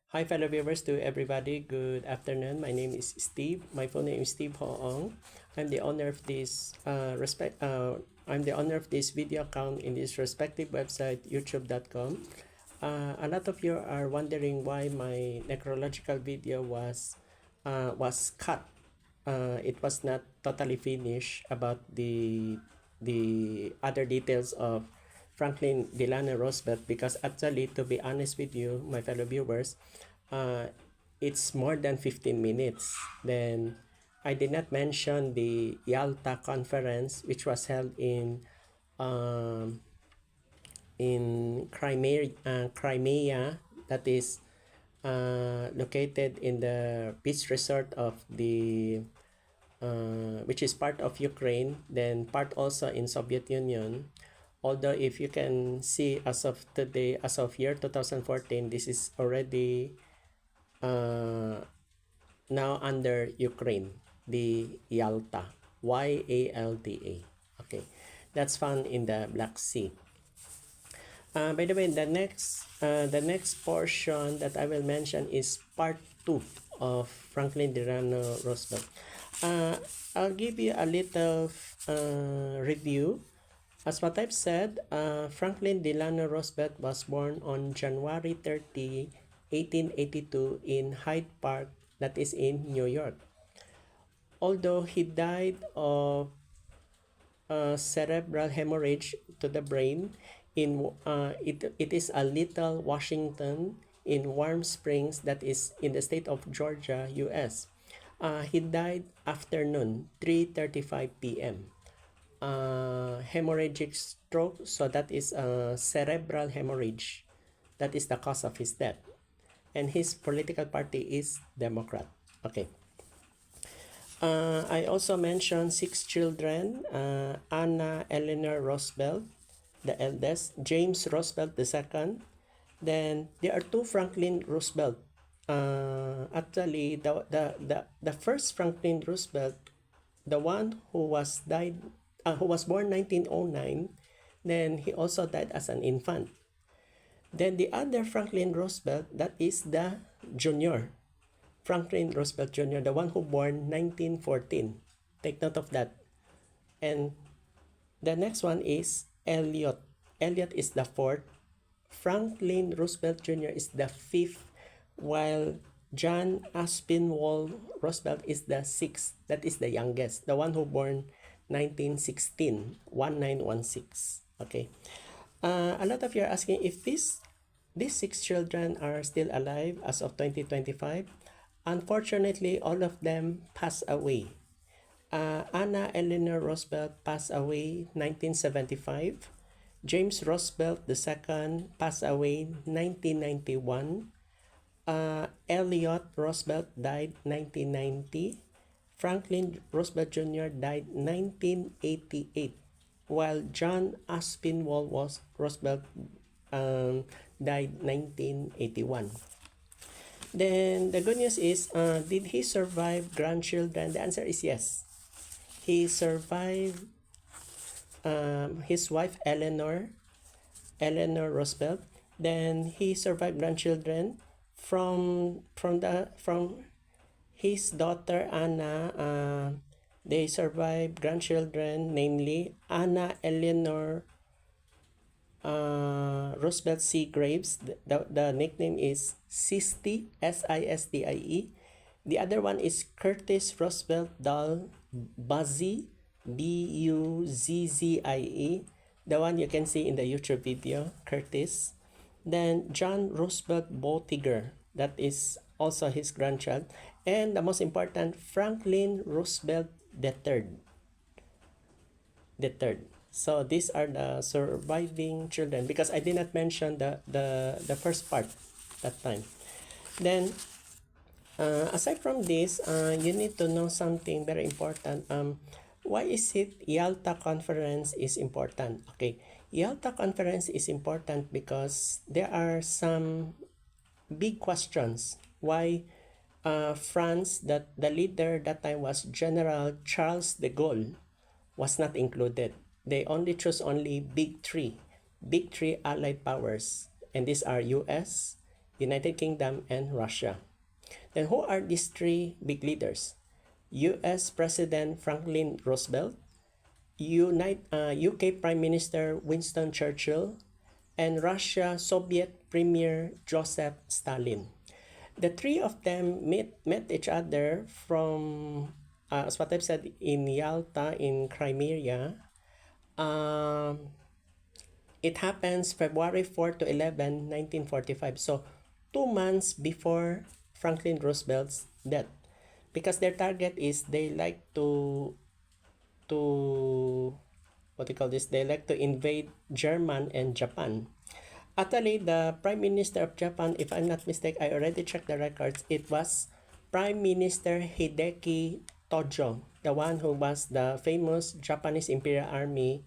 Hi, fellow viewers, to everybody. Good afternoon. My name is Steve. My full name is Steve Hoong. I'm the owner of this I'm the owner of this video account in this respective website, youtube.com. A lot of you are wondering why my necrological video was cut. It was not totally finished about the other details of Franklin Delano Roosevelt, because actually, to be honest with you, my fellow viewers, uh, it's more than 15 minutes. Then I did not mention the Yalta conference, which was held um, in Crimea, that is located in the beach resort of the which is part of Ukraine, then part also in Soviet Union. Although if you can see, as of today, as of year 2014, this is already now under Ukraine, the Yalta, Yalta. Okay, that's found in the Black Sea. By the way, the next portion that I will mention is part 2 of Franklin Delano Roosevelt. I'll give you a little review. As what I've said, Franklin Delano Roosevelt was born on January 30, 1882 in Hyde Park, that is in New York. Although he died of cerebral hemorrhage to the brain it is a Little Washington in Warm Springs, that is in the state of Georgia, US. He died afternoon 3:35 p.m. Hemorrhagic stroke, so that is cerebral hemorrhage. That is the cause of his death. And his political party is Democrat. Okay. I also mentioned 6 children. Anna Eleanor Roosevelt, the eldest. James Roosevelt II. Then there are 2 Franklin Roosevelt. Actually, the first Franklin Roosevelt, the one who was born 1909, then he also died as an infant. Then the other Franklin Roosevelt, that is the junior, Franklin Roosevelt Jr., the one who born 1914. Take note of that. And the next one is Elliot. Elliot is the 4th. Franklin Roosevelt Jr. is the 5th, while John Aspinwall Roosevelt is the 6th. That is the youngest, the one who born 1916, 1916. Okay. A lot of you are asking if these 6 children are still alive as of 2025. Unfortunately, all of them passed away. Anna Eleanor Roosevelt passed away 1975. James Roosevelt II passed away 1991. Elliot Roosevelt died 1990. Franklin Roosevelt Jr. died 1988, while John Aspinwall Roosevelt died 1981. Then the good news is, did he survive grandchildren? The answer is yes. He survived his wife Eleanor Roosevelt. Then he survived grandchildren from his daughter Anna. They survived grandchildren, namely Anna Eleanor Roosevelt C. Graves. The nickname is Sistie, Sistie. The other one is Curtis Roosevelt Dahl Buzzie, Buzzzie. The one you can see in the YouTube video, Curtis. Then John Roosevelt Boetiger, that is also his grandchild. And the most important, Franklin Roosevelt the third. So these are the surviving children, because I did not mention the first part that time. Then aside from this, you need to know something very important. Why is it Yalta conference is important? Okay, Yalta conference is important because there are some big questions. Why France, that the leader that time was General Charles de Gaulle, was not included. They only big three allied powers, and these are US, United Kingdom, and Russia. Then who are these three big leaders? US President Franklin Roosevelt, UK Prime Minister Winston Churchill, and Russia Soviet Premier Joseph Stalin. The three of them met each other from, as what I've said, in Yalta in Crimea. It happens February 4 to 11, 1945. So 2 months before Franklin Roosevelt's death. Because their target is they like to what do you call this? They like to invade German and Japan. Actually, the Prime Minister of Japan, if I'm not mistaken, I already checked the records. It was Prime Minister Hideki Tojo, the one who was the famous Japanese Imperial Army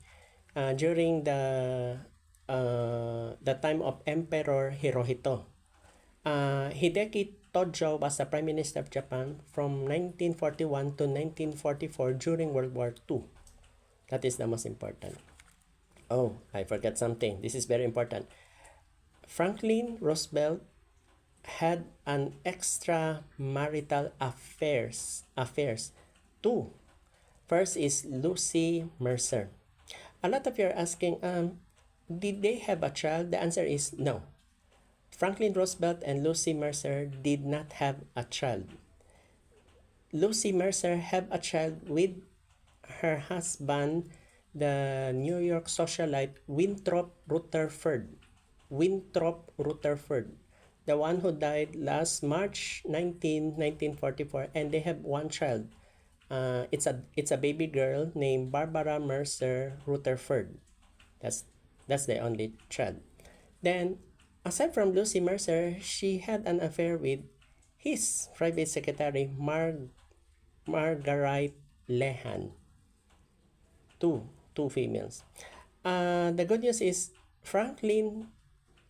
during the time of Emperor Hirohito. Hideki Tojo was the Prime Minister of Japan from 1941 to 1944 during World War II. That is the most important. Oh, I forgot something. This is very important. Franklin Roosevelt had an extramarital affairs. Two. First is Lucy Mercer. A lot of you are asking, did they have a child? The answer is no. Franklin Roosevelt and Lucy Mercer did not have a child. Lucy Mercer had a child with her husband, the New York socialite Winthrop Rutherford. The one who died last March 19, 1944, and they have one child. It's a baby girl named Barbara Mercer Rutherford. That's the only child. Then, aside from Lucy Mercer, she had an affair with his private secretary, Margaret Lehan. Two females. The good news is Franklin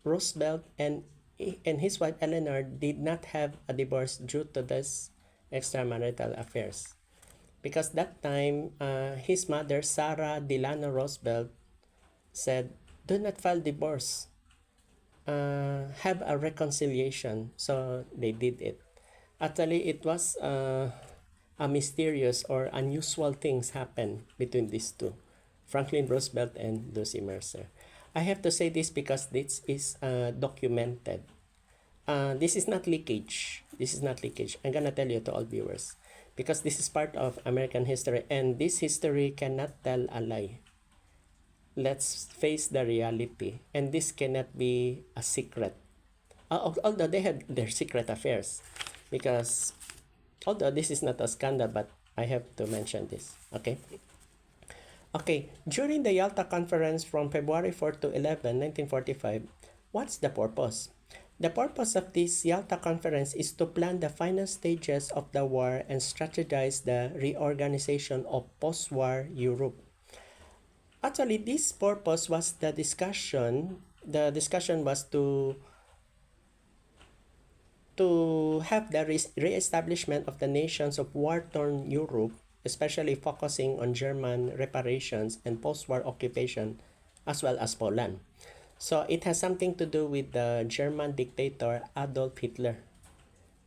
Roosevelt and his wife Eleanor did not have a divorce due to this extramarital affairs. Because that time, his mother, Sarah Delano Roosevelt, said, do not file divorce. Have a reconciliation. So they did it. Actually, it was a mysterious or unusual things happened between these two, Franklin Roosevelt and Lucy Mercer. I have to say this because this is documented. This is not leakage. I'm gonna tell you to all viewers because this is part of American history, and this history cannot tell a lie. Let's face the reality, and this cannot be a secret. Although they had their secret affairs, because although this is not a scandal, but I have to mention this. Okay, during the Yalta Conference from February 4 to 11, 1945, what's the purpose? The purpose of this Yalta Conference is to plan the final stages of the war and strategize the reorganization of post-war Europe. Actually, this purpose was the discussion. The discussion was to have the re-establishment of the nations of war-torn Europe, especially focusing on German reparations and post-war occupation, as well as Poland. So it has something to do with the German dictator Adolf Hitler,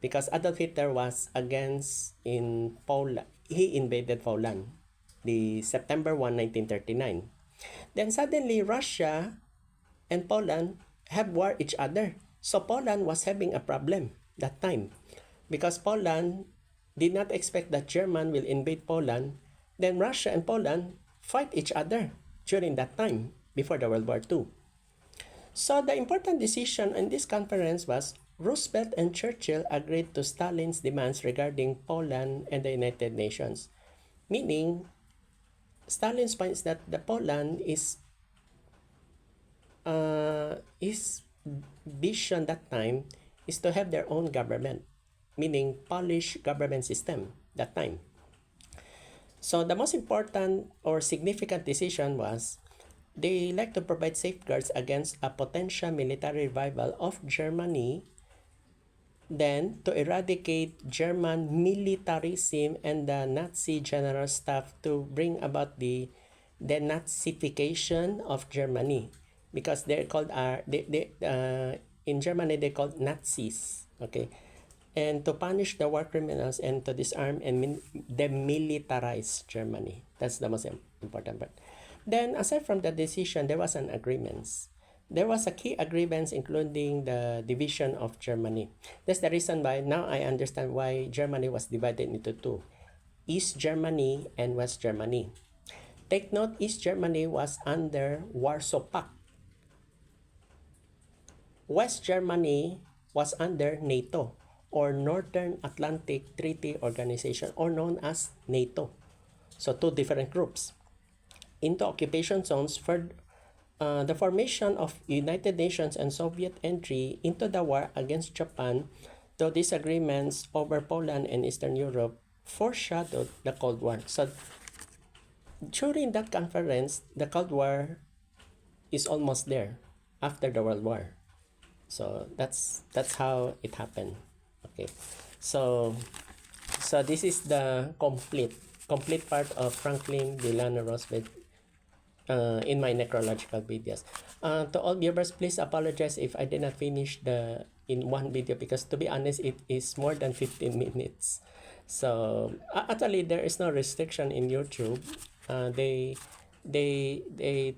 because Adolf Hitler was against in Poland. He invaded Poland, the September 1, 1939. Then suddenly Russia and Poland have war each other. So Poland was having a problem that time because Poland did not expect that German will invade Poland. Then Russia and Poland fight each other during that time before the World War II. So the important decision in this conference was Roosevelt and Churchill agreed to Stalin's demands regarding Poland and the United Nations. Meaning, Stalin's point is that the Poland is vision that time is to have their own government, meaning Polish government system that time. So the most important or significant decision was they like to provide safeguards against a potential military revival of Germany, then to eradicate German militarism and the Nazi general staff to bring about the denazification of Germany, because they're called in Germany they called Nazis. Okay, and to punish the war criminals and to disarm and demilitarize Germany. That's the most important part. Then, aside from the decision, there was an agreement. There was a key agreement including the division of Germany. That's the reason why now I understand why Germany was divided into two, East Germany and West Germany. Take note, East Germany was under Warsaw Pact. West Germany was under NATO, or Northern Atlantic Treaty Organization, or known as NATO. So two different groups. Into occupation zones for the formation of United Nations and Soviet entry into the war against Japan, though disagreements over Poland and Eastern Europe foreshadowed the Cold War. So during that conference, the Cold War is almost there after the World War. So that's how it happened. Okay, so this is the complete part of Franklin Delano Roosevelt in my necrological videos. To all viewers, please apologize if I did not finish in one video, because to be honest, it is more than 15 minutes. So actually, there is no restriction in YouTube. They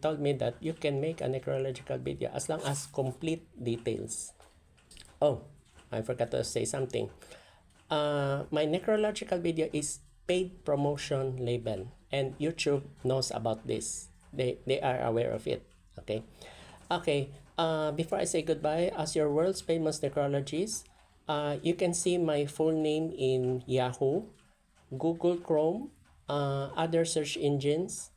told me that you can make a necrological video as long as complete details. Oh, I forgot to say something. My necrological video is paid promotion label, and YouTube knows about this. They are aware of it. Okay. Before I say goodbye, as your world's famous necrologist, you can see my full name in Yahoo, Google Chrome, other search engines.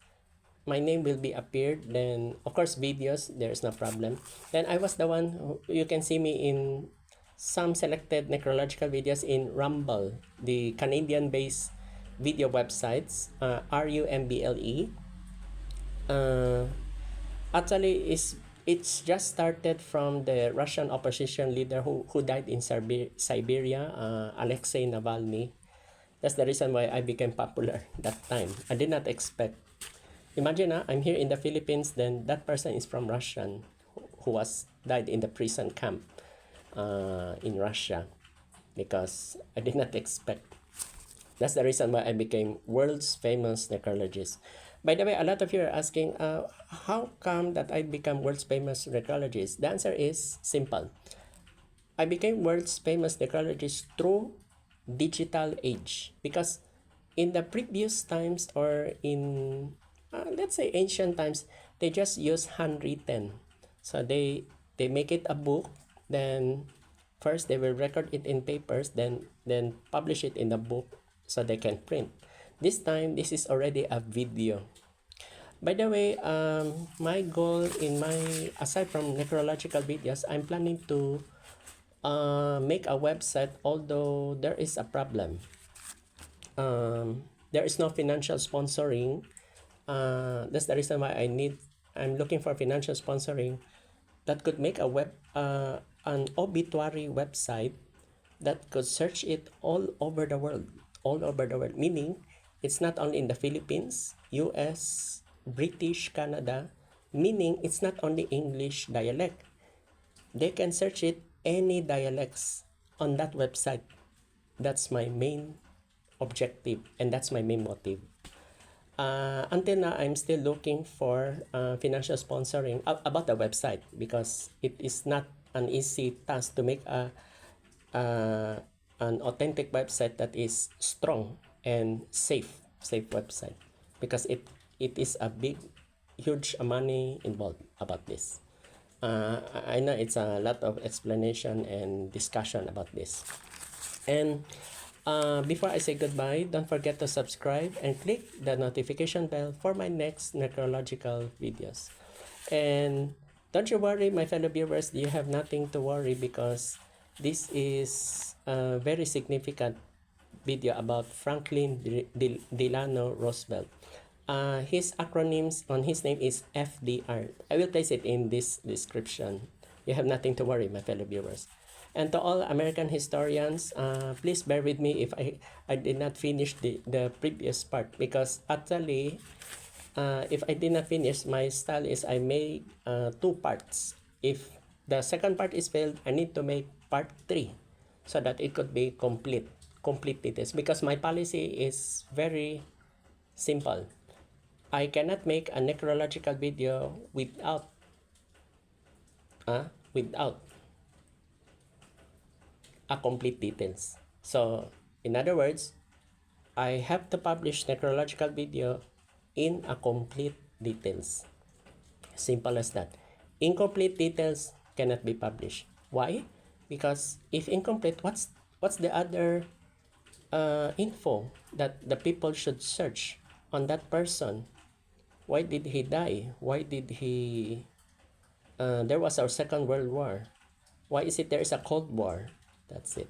My name will be appeared. Then of course videos, there's no problem. Then I was the one who, you can see me in some selected necrological videos in Rumble, the Canadian-based video websites, RUMBLE. Actually, it's just started from the Russian opposition leader who died in Siberia, Alexei Navalny. That's the reason why I became popular that time. I did not expect. Imagine, I'm here in the Philippines, then that person is from Russian, who died in the prison camp in Russia, because I did not expect. That's the reason why I became world's famous necrologist. By the way, a lot of you are asking, how come that I become world's famous necrologist? The answer is simple. I became world's famous necrologist through digital age, because in the previous times, or in let's say ancient times, they just use handwritten. So they make it a book, then first they will record it in papers, then publish it in the book so they can print. This time, this is already a video. By the way, my goal aside from necrological videos, I'm planning to make a website, although there is a problem. There is no financial sponsoring. That's the reason why I'm looking for financial sponsoring that could make an obituary website that could search it all over the world, meaning it's not only in the Philippines, US, British, Canada, meaning it's not only English dialect. They can search it any dialects on that website. That's my main objective, and that's my main motive. Until now, I'm still looking for financial sponsoring about the website, because it is not an easy task to make an authentic website that is strong and safe website, because it is a huge money involved about this. I know it's a lot of explanation and discussion about this. And before I say goodbye, don't forget to subscribe and click the notification bell for my next necrological videos. And don't you worry, my fellow viewers, you have nothing to worry, because this is a very significant video about Franklin Delano Roosevelt. His acronyms on his name is FDR. I will place it in this description. You have nothing to worry, my fellow viewers. And to all American historians, please bear with me if I did not finish the previous part, because actually, if I did not finish, my style is I made 2 parts. If the second part is failed, I need to make part 3 so that it could be complete details, because my policy is very simple. I cannot make a necrological video without a complete details. So in other words, I have to publish necrological video in a complete details. Simple as that. Incomplete details cannot be published. Why? Because if incomplete, what's the other info that the people should search on that person? Why did he die? Why did he there was our Second World War? Why is it there is a Cold War? That's it.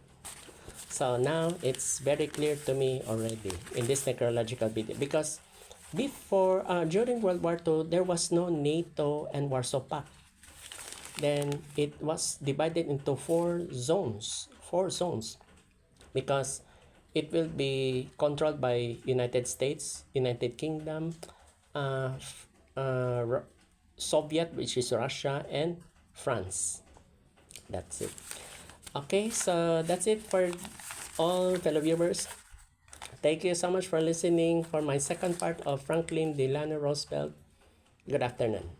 So now it's very clear to me already in this necrological video, because before during World War II there was no NATO and Warsaw Pact. Then it was divided into four zones, because it will be controlled by United States, United Kingdom, Soviet, which is Russia, and France. That's it. Okay, so that's it for all fellow viewers. Thank you so much for listening for my second part of Franklin Delano Roosevelt. Good afternoon.